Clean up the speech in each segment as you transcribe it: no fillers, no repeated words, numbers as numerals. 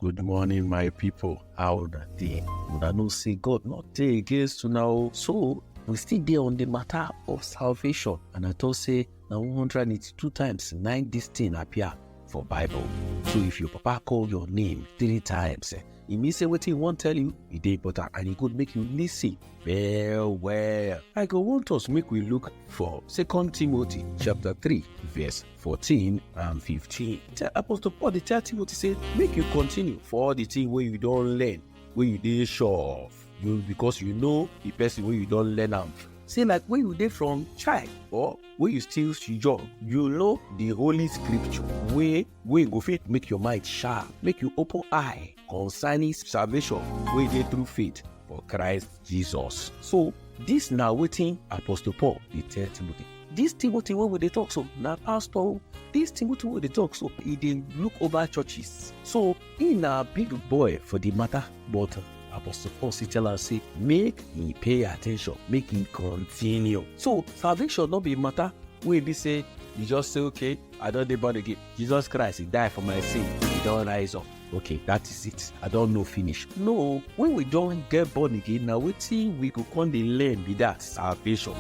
Good morning, my people. How una dey? Una know say God not dey against una o. So we still dey on the matter of salvation, and I thought say na 182 times 9 this thing appear for Bible. So if your papa call your name 3 times, e mean say wetin he wan tell you, e dey important, and e good make you listen well. I go want us make we look for 2 Timothy chapter 3 verse 14 and 15. Apostle Paul dey tell Timothy say make you continue for all the things wey you don learn, wey you dey sure of, because you know the person wey you don learn am. Say like when you dey from child or when you still young, you know the holy scripture wey go fit make your mind sharp, make you open eye concerning salvation wey dey through faith for Christ Jesus. So this na wetin Apostle Paul dey tell Timothy. This Timothy wey we dey talk so na pastor. This Timothy wey we dey talk so, he dey look over churches. So he na big boy for the matter, but Apostle Paul still tell us say make he pay attention, make he continue. So salvation no be matter wey be say you just say, okay, I don dey born again. Jesus Christ, he died for my sin. He don rise up. Okay, that is it. I don't know finish. No, when we don't get born again, now wetin we go come dey learn be that salvation.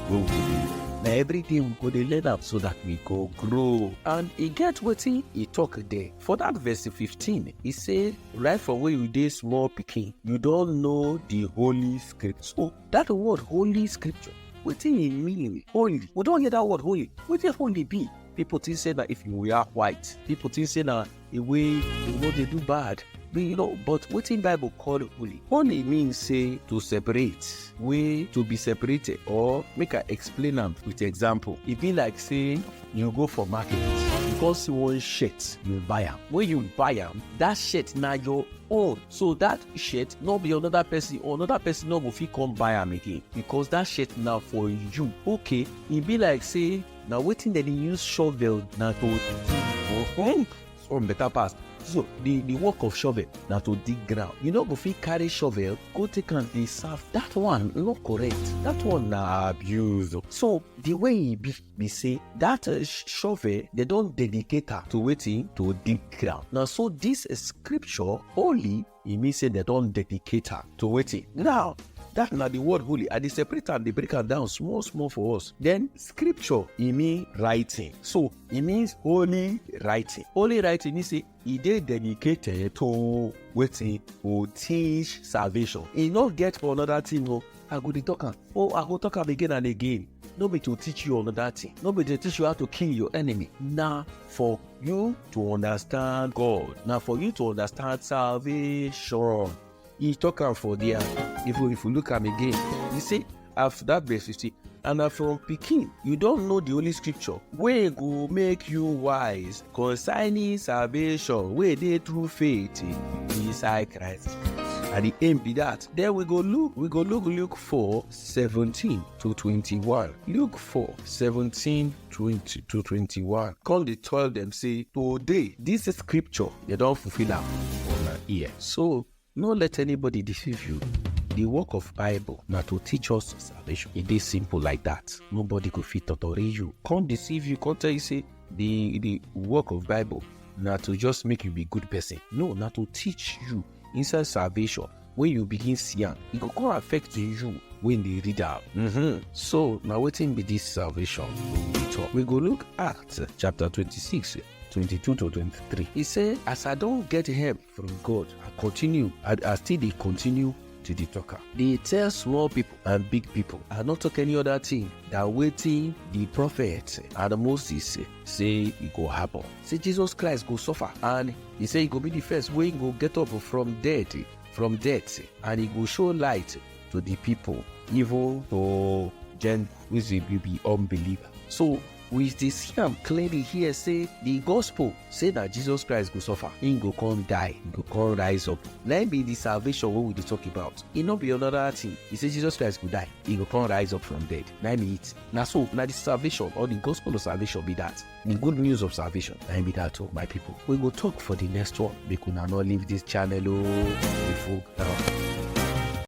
Now every day we go dey learn am so that we go grow. And he get wetin he talk there. For that verse 15, he say, right from when you dey small pikin, you don't know the holy scripture. So that word holy scripture, wetin e mean? Holy. We don't hear that word holy. Wetin holy be? People think say that if you wear white, people think say that a way they do bad. But wetin Bible call holy? Holy means say to separate, way to be separated, or make I explain them with example. It be like say you go for market, you go see one shirt, you buy am. When you buy am, that shirt na your own. So that shirt not be another person, or another person not go fit come buy am again, because that shirt now for you. Okay, it be like say now wetin dem dey use shovel na to dig some better pass. So the work of shovel na to dig ground. You no go fit carry shovel go take am dey serve. That one not correct. That one na abuse. So the way e be say that shovel they don dedicate her to wetin, to dig ground. Now so this scripture holy, e mean say they don dedicate her to wetin. Now that na the word holy. I dey separate and dey break am down small for us. Then scripture, e mean writing. So it means holy writing. Holy writing means say e dey dedicated to wetin, to teach salvation. E no get for another thing. I go dey talk am. I go talk am again and again. No be to teach you another thing. No be to teach you how to kill your enemy. Now for you to understand God. Now for you to understand salvation. He talk am for there. If you look at him again, you see after that verse 50, and from pikin, you don't know the holy scripture wey go make you wise concerning salvation wey dey through faith inside Christ. And the aim be that. Then we go look Luke 4, 17 to 21. Luke 4, 17 20 to 21. Come they tell them say today this is scripture they don't fulfill am on our ear. So no let anybody deceive you. The work of Bible na to teach us salvation. It is simple like that. Nobody could fit tolerate you. Can't deceive you. Can't tell you say the work of Bible na to just make you be good person. No, na to teach you inside salvation. When you begin see am, it go come affect you when they read out. So now wetin be this salvation? We go look at chapter 26. 22 to 23. He said, as I don't get help from God, I still they continue to the talker. They tell small people and big people. I not talk any other thing than waiting the prophet and Moses say it go happen. Say Jesus Christ go suffer, and he say he go be the first way he go get up from death, and he go show light to the people, even to Gen which will be unbeliever. So we see am clearly here say the gospel say that Jesus Christ go suffer, he go come die, he go come rise up. Let be the salvation what we dey talk about. It not be another thing. He say Jesus Christ go die, he go come rise up from dead. Let me it. Now so now the salvation or the gospel of salvation be that. The good news of salvation. Let be that my people. We go talk for the next one. Make una not leave this channel before now.